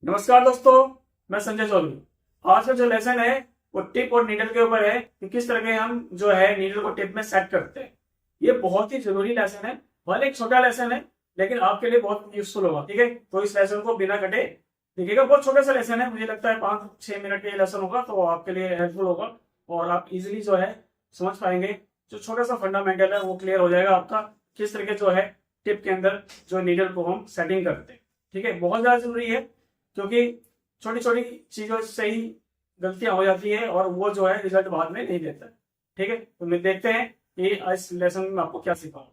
नमस्कार दोस्तों, मैं संजय चौधरी। आज का जो लेसन है वो टिप और नीडल के ऊपर है कि किस तरह के हम जो है नीडल को टिप में सेट करते हैं। ये बहुत ही जरूरी लेसन है, भले एक छोटा लेसन है लेकिन आपके लिए बहुत यूजफुल होगा। ठीक है, तो इस लेसन को बिना कटे देखिएगा। बहुत छोटा सा लेसन है, मुझे लगता है 5-6 मिनट का लेसन होगा, तो आपके लिए हेल्पफुल होगा और आप इजिली जो है समझ पाएंगे। जो छोटा सा फंडामेंटल है वो क्लियर हो जाएगा आपका, किस तरीके जो है टिप के अंदर जो नीडल को हम सेटिंग करते हैं। ठीक है, बहुत ज्यादा जरूरी है क्योंकि छोटी छोटी चीजों से ही गलतियां हो जाती है और वो जो है रिजल्ट बाद में नहीं देता है। ठीक है, तो मैं देखते हैं कि इस लेसन में आपको क्या सिखाऊं।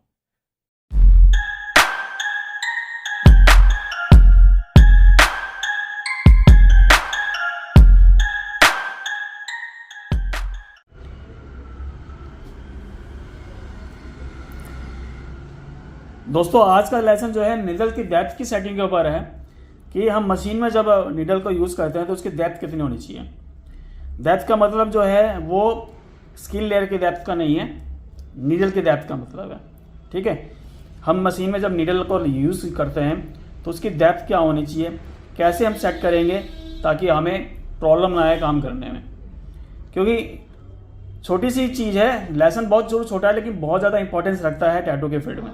दोस्तों, आज का लेसन जो है निडल की डेप्थ की सेटिंग के ऊपर है कि हम मशीन में जब निडल को यूज़ करते हैं तो उसकी डेप्थ कितनी होनी चाहिए। डेप्थ का मतलब जो है वो स्किन लेयर की डेप्थ का नहीं है, नीडल की डेप्थ का मतलब है। ठीक है, हम मशीन में जब नीडल को यूज़ करते हैं तो उसकी डेप्थ क्या होनी चाहिए, कैसे हम सेट करेंगे ताकि हमें प्रॉब्लम ना आए काम करने में। क्योंकि छोटी सी चीज़ है, लेसन बहुत जरूर छोटा है लेकिन बहुत ज़्यादा इंपॉर्टेंस रखता है टैटू के फील्ड में।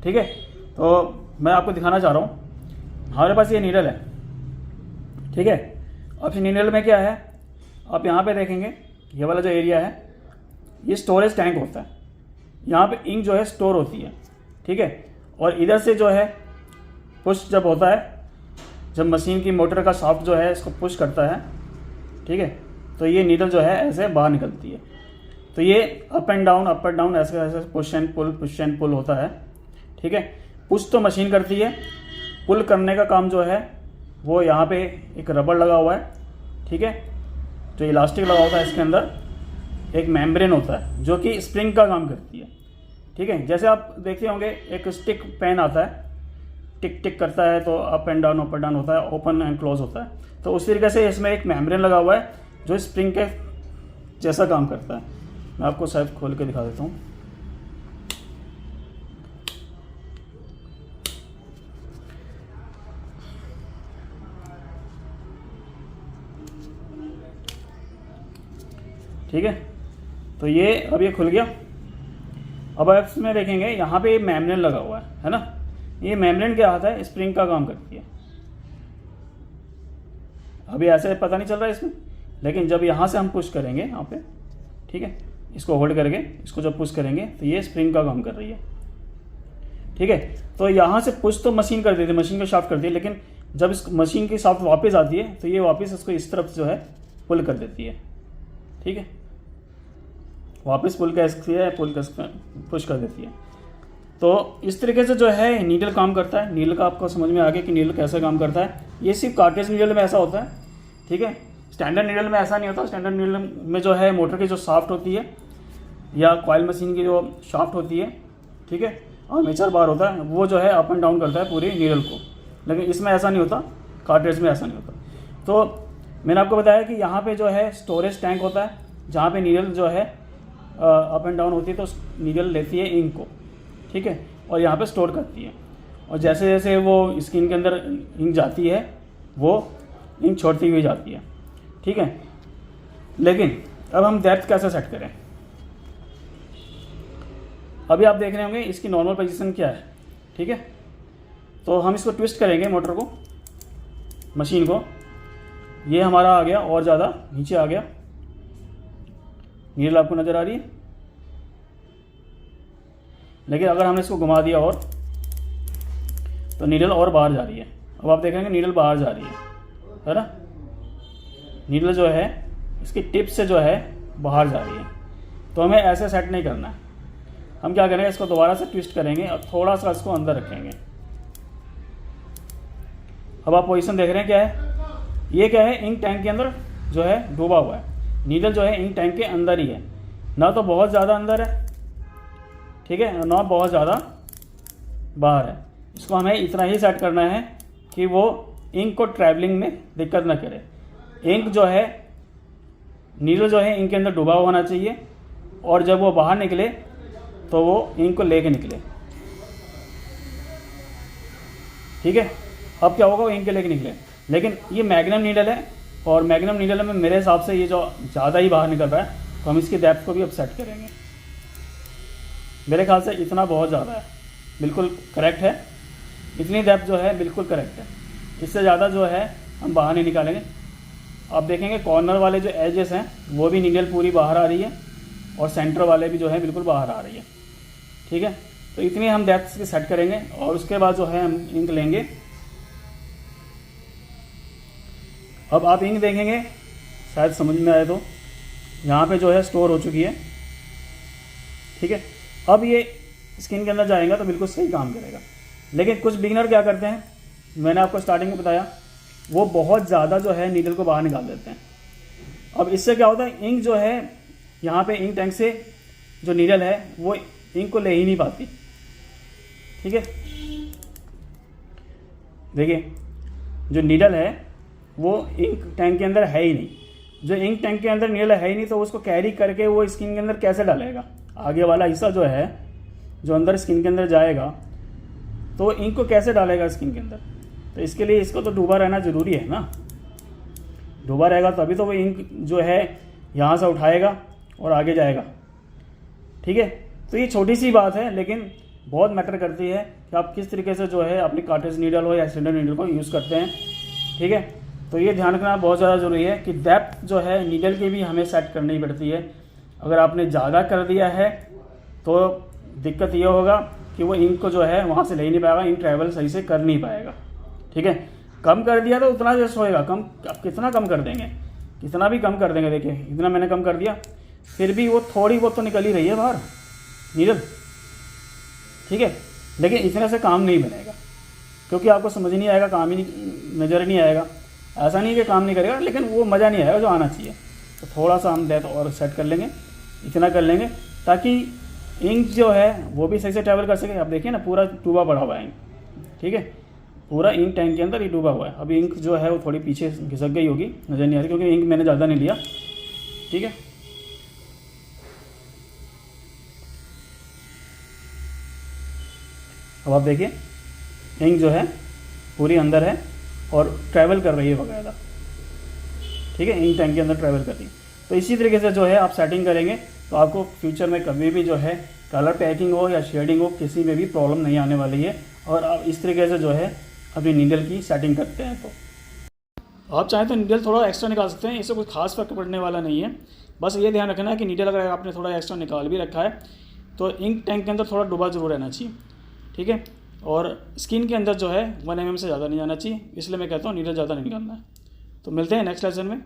ठीक है, तो मैं आपको दिखाना चाह रहा हूँ। हमारे पास ये नीडल है। ठीक है, अब इस नीडल में क्या है, आप यहाँ पे देखेंगे ये वाला जो एरिया है ये स्टोरेज टैंक होता है। यहाँ पे इंक जो है स्टोर होती है। ठीक है, और इधर से जो है पुश जब होता है, जब मशीन की मोटर का शाफ्ट जो है इसको पुश करता है, ठीक है, तो ये नीडल जो है ऐसे बाहर निकलती है। तो ये अप एंड डाउन ऐसे ऐसे पुश एंड पुल होता है। ठीक है, पुश तो मशीन करती है, पुल करने का काम जो है वो यहाँ पे एक रबड़ लगा हुआ है। ठीक है, जो इलास्टिक लगा होता है इसके अंदर एक मेम्ब्रेन होता है जो कि स्प्रिंग का काम करती है। ठीक है, जैसे आप देखते होंगे एक स्टिक पेन आता है, टिक टिक करता है तो अप एंड डाउन होता है, ओपन एंड क्लोज होता है। तो उस तरीके से इसमें एक मेम्ब्रेन लगा हुआ है जो स्प्रिंग के जैसा काम करता है। मैं आपको शायद खोल के दिखा देता हूँ। ठीक है, तो ये अब ये खुल गया। अब आप इसमें देखेंगे यहाँ पे मेम्ब्रेन लगा हुआ है ना। ये मेम्ब्रेन क्या होता है, स्प्रिंग का काम करती है। अभी ऐसे पता नहीं चल रहा है इसमें, लेकिन जब यहाँ से हम पुश करेंगे यहाँ पे, ठीक है, इसको होल्ड करके इसको जब पुश करेंगे तो ये स्प्रिंग का काम कर रही है। ठीक है, तो यहाँ से पुश तो मशीन कर देती है, मशीन को शाफ्ट करती है, लेकिन जब इस मशीन की शाफ्ट वापस आती है तो ये वापस इसको इस तरफ जो है पुल कर देती है। ठीक है, वापस पुल पुश कर देती है। तो इस तरीके से जो है नीडल काम करता है। नीडल का आपको समझ में आ गया कि नीडल कैसे काम करता है। ये सिर्फ कार्टेज नीडल में ऐसा होता है। ठीक है, स्टैंडर्ड नीडल में ऐसा नहीं होता। स्टैंडर्ड नीडल में जो है मोटर की जो शाफ्ट होती है या कॉइल मशीन की जो शाफ्ट होती है, ठीक है, आर्मेचर बार होता है, वो जो है अप एंड डाउन करता है पूरी नीडल को। लेकिन इसमें ऐसा नहीं होता, कार्टेज में ऐसा नहीं होता। तो मैंने आपको बताया कि यहाँ पे जो है स्टोरेज टैंक होता है जहाँ पे नीडल जो है अप एंड डाउन होती है, तो नीडल लेती है इंक को। ठीक है, और यहाँ पे स्टोर करती है, और जैसे जैसे वो स्किन के अंदर इंक जाती है वो इंक छोड़ती हुई जाती है। ठीक है, लेकिन अब हम डेप्थ कैसे सेट करें। अभी आप देख रहे होंगे इसकी नॉर्मल पोजीशन क्या है। ठीक है, तो हम इसको ट्विस्ट करेंगे मोटर को, मशीन को। ये हमारा आ गया और ज़्यादा नीचे आ गया। नीडल आपको नज़र आ रही है, लेकिन अगर हमने इसको घुमा दिया और, तो नीडल और बाहर जा रही है। अब आप देखेंगे नीडल बाहर जा रही है ना। नीडल जो है इसकी टिप से जो है बाहर जा रही है। तो हमें ऐसे सेट नहीं करना है। हम क्या करेंगे, इसको दोबारा से ट्विस्ट करेंगे और थोड़ा सा इसको अंदर रखेंगे। अब आप पोजीशन देख रहे हैं क्या है, ये क्या है, इंक टैंक के अंदर जो है डूबा हुआ है। नीडल जो है इंक टैंक के अंदर ही है, ना तो बहुत ज़्यादा अंदर है, ठीक है, ना बहुत ज़्यादा बाहर है। इसको हमें इतना ही सेट करना है कि वो इंक को ट्रैवलिंग में दिक्कत ना करे। इंक जो है, नीडल जो है इंक के अंदर डूबा हुआ होना चाहिए, और जब वो बाहर निकले तो वो इंक को लेके निकले। ठीक है, अब क्या होगा, वो इंक के लेके निकले। लेकिन ये मैग्नम नीडल है और मैग्नम नीडल में मेरे हिसाब से ये जो ज़्यादा ही बाहर निकल रहा है, तो हम इसकी डेप्थ को भी अब सेट करेंगे। मेरे ख्याल से इतना बहुत ज़्यादा है, बिल्कुल करेक्ट है, इतनी डेप्थ जो है बिल्कुल करेक्ट है। इससे ज़्यादा जो है हम बाहर नहीं निकालेंगे। आप देखेंगे कॉर्नर वाले जो एजेस हैं वो भी नीडल पूरी बाहर आ रही है और सेंटर वाले भी जो है बिल्कुल बाहर आ रही है। ठीक है, तो इतनी हम डेप्थ की सेट करेंगे और उसके बाद जो है हम इंक लेंगे। अब आप इंक देखेंगे, शायद समझ में आए, तो यहाँ पे जो है स्टोर हो चुकी है। ठीक है, अब ये स्किन के अंदर जाएगा तो बिल्कुल सही काम करेगा। लेकिन कुछ बिगिनर क्या करते हैं, मैंने आपको स्टार्टिंग में बताया, वो बहुत ज़्यादा जो है नीडल को बाहर निकाल देते हैं। अब इससे क्या होता है, इंक जो है यहाँ पे इंक टैंक से जो नीडल है वो इंक को ले ही नहीं पाती। ठीक है, देखिए जो नीडल है वो इंक टैंक के अंदर है ही नहीं। जो इंक टैंक के अंदर नीडल है ही नहीं, तो उसको कैरी करके वो स्किन के अंदर कैसे डालेगा। आगे वाला हिस्सा जो है जो अंदर स्किन के अंदर जाएगा, तो इंक को कैसे डालेगा स्किन के अंदर। तो इसके लिए इसको तो डूबा रहना ज़रूरी है ना। डूबा रहेगा तभी तो वो इंक जो है यहाँ से उठाएगा और आगे जाएगा। ठीक है, तो ये छोटी सी बात है लेकिन बहुत मैटर करती है कि आप किस तरीके से जो है अपनी कार्ट्रिज नीडल हो या सिलेंडर नीडल को यूज़ करते हैं। ठीक है, तो ये ध्यान रखना बहुत ज़्यादा ज़रूरी है कि डेप्थ जो है नीडल की भी हमें सेट करनी पड़ती है। अगर आपने ज़्यादा कर दिया है तो दिक्कत ये होगा कि वो इंक को जो है वहाँ से ले नहीं पाएगा, इंक ट्रैवल सही से कर नहीं पाएगा। ठीक है, कम कर दिया तो उतना जस्ट होएगा, कम आप कितना कम कर देंगे, कितना भी कम कर देंगे। देखिए इतना मैंने कम कर दिया, फिर भी वो थोड़ी बहुत तो निकल ही रही है बाहर नीडल। ठीक है, लेकिन इतने से काम नहीं बनेगा क्योंकि आपको समझ नहीं आएगा, काम ही नहीं, नज़र नहीं आएगा। ऐसा नहीं कि काम नहीं करेगा, लेकिन वो मज़ा नहीं आएगा जो आना चाहिए। तो थोड़ा सा हम डेप्थ और सेट कर लेंगे, इतना कर लेंगे ताकि इंक जो है वो भी सही से ट्रैवल कर सके। आप देखिए ना पूरा डूबा पड़ा हुआ है इंक। ठीक है, पूरा इंक टैंक के अंदर ही डूबा हुआ है। अभी इंक जो है वो थोड़ी पीछे घिसक गई होगी, नज़र नहीं आ रही क्योंकि इंक मैंने ज़्यादा नहीं लिया। ठीक है, अब आप देखिए इंक जो है पूरी अंदर है और ट्रैवल कर रही है वगैरह। ठीक है, इंक टैंक के अंदर ट्रैवल कर रही है। तो इसी तरीके से जो है आप सेटिंग करेंगे तो आपको फ्यूचर में कभी भी जो है कलर पैकिंग हो या शेडिंग हो, किसी में भी प्रॉब्लम नहीं आने वाली है। और आप इस तरीके से जो है अपनी नीडल की सेटिंग करते हैं। तो आप चाहें तो नीडल थोड़ा एक्स्ट्रा निकाल सकते हैं, इससे कोई खास फर्क पड़ने वाला नहीं है। बस ये ध्यान रखना है कि नीडल अगर आपने थोड़ा एक्स्ट्रा निकाल भी रखा है तो इंक टैंक के अंदर थोड़ा डूबा जरूर रहना चाहिए। ठीक है, और स्किन के अंदर जो है 1 mm से ज़्यादा नहीं जाना चाहिए, इसलिए मैं कहता हूँ नीडल ज़्यादा नहीं निकालना है। तो मिलते हैं नेक्स्ट लेसन में।